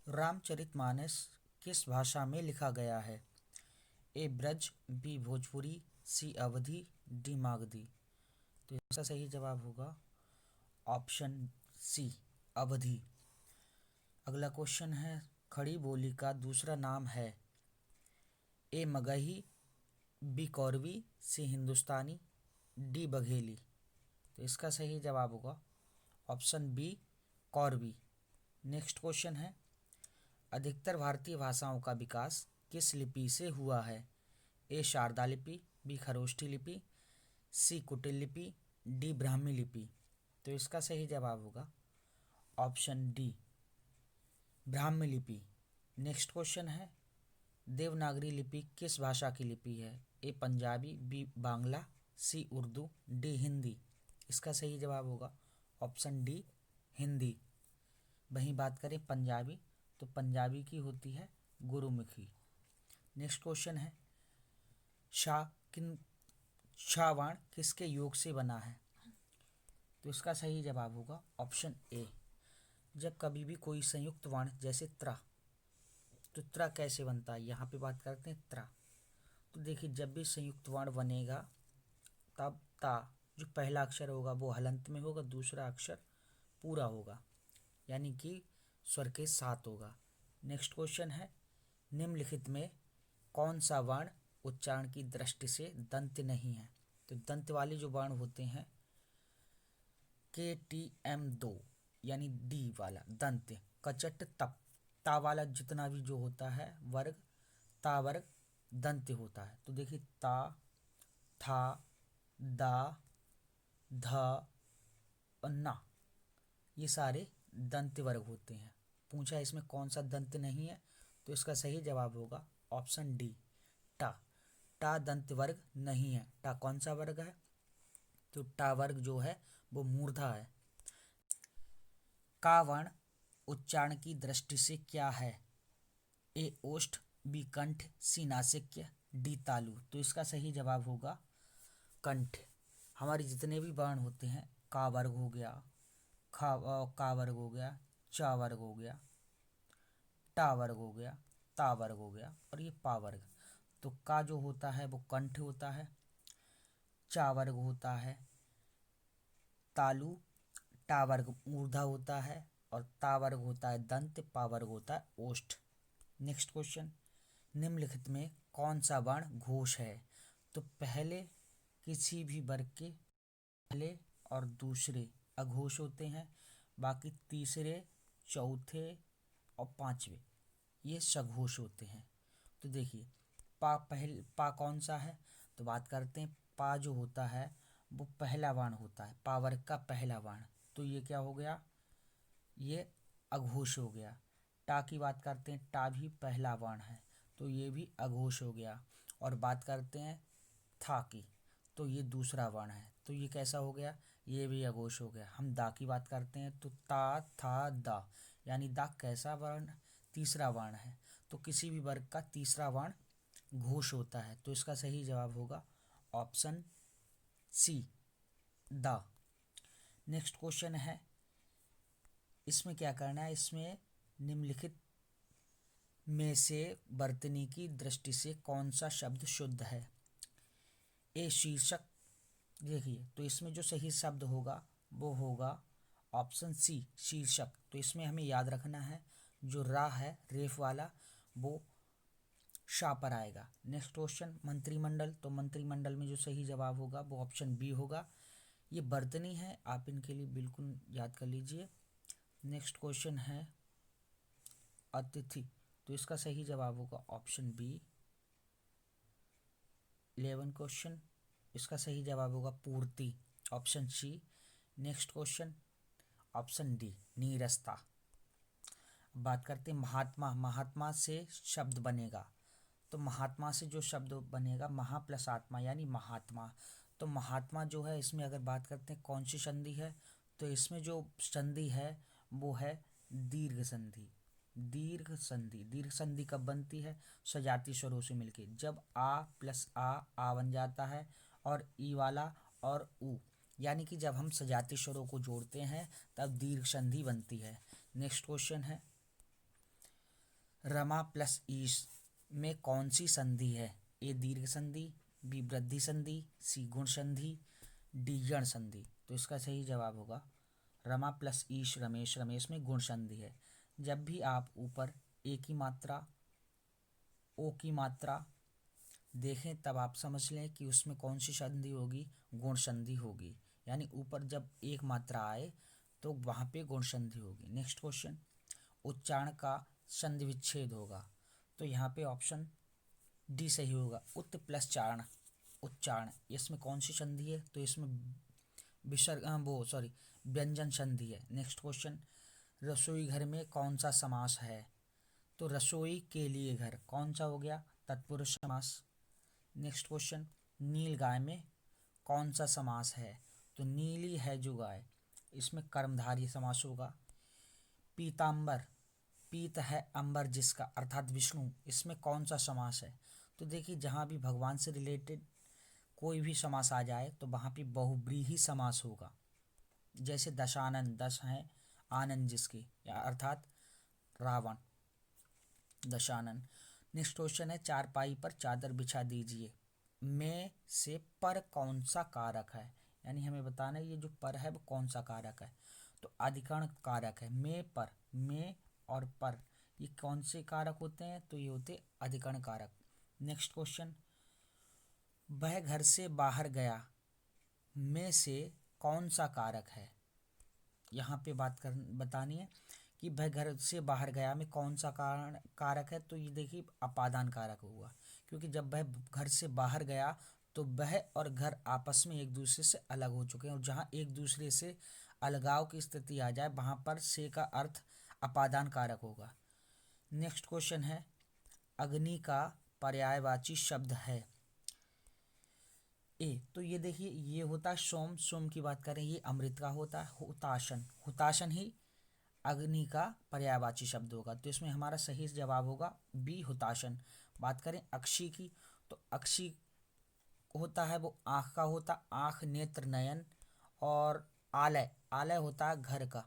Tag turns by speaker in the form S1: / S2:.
S1: रामचरितमानस किस भाषा में लिखा गया है? ए ब्रज, बी भोजपुरी, सी अवधी, डी मागधी। तो इसका सही जवाब होगा ऑप्शन सी अवधी। अगला क्वेश्चन है, खड़ी बोली का दूसरा नाम है? ए मगही, बी कौरवी, सी हिंदुस्तानी, डी बघेली। तो इसका सही जवाब होगा ऑप्शन बी कौरवी। नेक्स्ट क्वेश्चन है, अधिकतर भारतीय भाषाओं का विकास किस लिपि से हुआ है? ए शारदा लिपि, बी खरोष्ठी लिपि, सी कुटिल लिपि, डी ब्राह्मी लिपि। तो इसका सही जवाब होगा ऑप्शन डी ब्राह्मी लिपि। नेक्स्ट क्वेश्चन है, देवनागरी लिपि किस भाषा की लिपि है? ए पंजाबी, बी बांग्ला, सी उर्दू, डी हिंदी। इसका सही जवाब होगा ऑप्शन डी हिंदी। वहीं बात करें पंजाबी, तो पंजाबी की होती है गुरुमुखी। नेक्स्ट क्वेश्चन है, शाहवाण किसके योग से बना है? तो इसका सही जवाब होगा ऑप्शन ए। जब कभी भी कोई संयुक्त वर्ण जैसे त्रा, तो त्रा कैसे बनता है, यहाँ पे बात करते हैं त्रा। तो देखिए, जब भी संयुक्त वर्ण बनेगा तब ता जो पहला अक्षर होगा वो हलंत में होगा, दूसरा अक्षर पूरा होगा, यानी कि स्वर के साथ होगा। नेक्स्ट क्वेश्चन है, निम्नलिखित में कौन सा वर्ण उच्चारण की दृष्टि से दंत नहीं है? तो दंत वाले जो वर्ण होते हैं KTM2 यानी डी वाला दंत, कचट तप, ता वाला जितना भी जो होता है वर्ग, ता वर्ग दंत होता है। तो देखिए, ता, था, दा, ध और ना, ये सारे दंत वर्ग होते हैं। पूछा इसमें कौन सा दंत नहीं है, तो इसका सही जवाब होगा ऑप्शन डी टा। टा दंत वर्ग नहीं है। टा कौन सा वर्ग है? तो टा वर्ग जो है वो मूर्धा है। का वर्ण उच्चारण की दृष्टि से क्या है? ए ओष्ठ, बी कंठ, सी नासिक्य, डी तालु। तो इसका सही जवाब होगा कंठ। हमारे जितने भी वर्ण होते हैं, का वर्ग हो गया, का वर्ग हो गया, चा वर्ग हो गया, टा वर्ग हो गया, ता वर्ग हो गया और ये पा वर्ग। तो का जो होता है वो कंठ होता है, चा वर्ग होता है तालु, टा वर्ग मूर्धा होता है और ता वर्ग होता है दंत, पा वर्ग होता है ओष्ठ। नेक्स्ट क्वेश्चन, निम्नलिखित में कौन सा वर्ण घोष है? तो पहले किसी भी वर्ग के पहले और दूसरे अघोष होते हैं, बाकी तीसरे, चौथे और पांचवे ये सघोष होते हैं। तो देखिए, पा कौन सा है? तो बात करते हैं, पा जो होता है वो पहला वर्ण होता है, पा वर्ग का पहला वर्ण। तो ये क्या हो गया? ये अघोष हो गया। टा की बात करते हैं, टा भी पहला वर्ण है, तो ये भी अघोष हो गया। और बात करते हैं था की, तो ये दूसरा वर्ण है, तो ये कैसा हो गया? ये भी अघोष हो गया। हम दा की बात करते हैं, तो ता, था, दा, यानी दा कैसा वर्ण? तीसरा वर्ण है। तो किसी भी वर्ग का तीसरा वर्ण घोष होता है। तो इसका सही जवाब होगा ऑप्शन सी दा। नेक्स्ट क्वेश्चन है, इसमें क्या करना है? इसमें निम्नलिखित में से वर्तनी की दृष्टि से कौन सा शब्द शुद्ध है? ए शीर्षक। देखिए, तो इसमें जो सही शब्द होगा वो होगा ऑप्शन सी शीर्षक। तो इसमें हमें याद रखना है, जो रा है रेफ वाला वो शा पर आएगा। नेक्स्ट क्वेश्चन, मंत्रिमंडल। तो मंत्रिमंडल में जो सही जवाब होगा वो ऑप्शन बी होगा। ये वर्तनी है, आप इनके लिए बिल्कुल याद कर लीजिए। नेक्स्ट क्वेश्चन है अतिथि। तो इसका सही जवाब होगा ऑप्शन बी 11 क्वेश्चन, इसका सही जवाब होगा पूर्ति, option C. Next question option D नीरसता। बात करते हैं महात्मा। महात्मा से शब्द बनेगा, तो महात्मा से जो शब्द बनेगा महा प्लस आत्मा यानी महात्मा। तो महात्मा जो है, इसमें अगर बात करते हैं कौन सी संधि है, तो इसमें जो संधि है वो है दीर्घ संधि। दीर्घ संधि, दीर्घ संधि कब बनती है? सजाती स्वरों से मिलके, जब आ प्लस आ बन जाता है और ई वाला और उ, यानी कि जब हम सजाती स्वरों को जोड़ते हैं तब दीर्घ संधि बनती है। नेक्स्ट क्वेश्चन है, रमा प्लस ईश में कौन सी संधि है? ए दीर्घ संधि, बी वृद्धि संधि, सी गुण संधि, डी यण संधि। तो इसका सही जवाब होगा रमा प्लस ईश रमेश, रमेश में गुण संधि है। जब भी आप ऊपर ए की मात्रा, ओ की मात्रा देखें तब आप समझ लें कि उसमें कौन सी संधि होगी, गुण संधि होगी। यानी ऊपर जब एक मात्रा आए तो वहाँ पे गुण संधि होगी। नेक्स्ट क्वेश्चन, उच्चारण का संधि विच्छेद होगा। तो यहाँ पे ऑप्शन डी सही होगा, उत प्लस चारण, उच्चारण। इसमें कौन सी संधि है? तो इसमें विसर्ग व्यंजन संधि है। नेक्स्ट क्वेश्चन, रसोई घर में कौन सा समास है? तो रसोई के लिए घर कौन सा हो गया? तत्पुरुष समास। नेक्स्ट क्वेश्चन, नील गाय में कौन सा समास है? तो नीली है जो गाय, इसमें कर्मधारय समास होगा। पीतांबर, पीत है अंबर जिसका, अर्थात विष्णु, इसमें कौन सा समास है? तो देखिए जहाँ भी भगवान से रिलेटेड कोई भी समास आ जाए तो वहाँ पे बहुव्रीहि समास होगा। जैसे दशानन, दश है आनंद जिसके, या अर्थात रावण, दशानन। नेक्स्ट क्वेश्चन है, चारपाई पर चादर बिछा दीजिए में से पर कौन सा कारक है? यानी हमें बताना है ये जो पर है वो कौन सा कारक है। तो अधिकरण कारक है। में पर, में और पर ये कौन से कारक होते हैं? तो ये होते अधिकरण कारक। नेक्स्ट क्वेश्चन, वह घर से बाहर गया में से कौन सा कारक है? यहाँ पे बतानी है कि वह घर से बाहर गया में कौन सा कारक है। तो ये देखिए अपादान कारक हुआ, क्योंकि जब वह घर से बाहर गया तो वह और घर आपस में एक दूसरे से अलग हो चुके हैं, और जहाँ एक दूसरे से अलगाव की स्थिति आ जाए वहाँ पर से का अर्थ अपादान कारक होगा। नेक्स्ट क्वेश्चन है, अग्नि का पर्यायवाची शब्द है। ए, तो ये देखिए ये होता है सोम, सोम की बात करें ये अमृत का होता है। हुताशन, हुताशन ही अग्नि का पर्यायवाची शब्द होगा। तो इसमें हमारा सही जवाब होगा बी हुताशन। बात करें अक्षी की, तो अक्षी होता है वो आँख का होता, आँख नेत्र नयन। और आलय, आलय होता है घर का,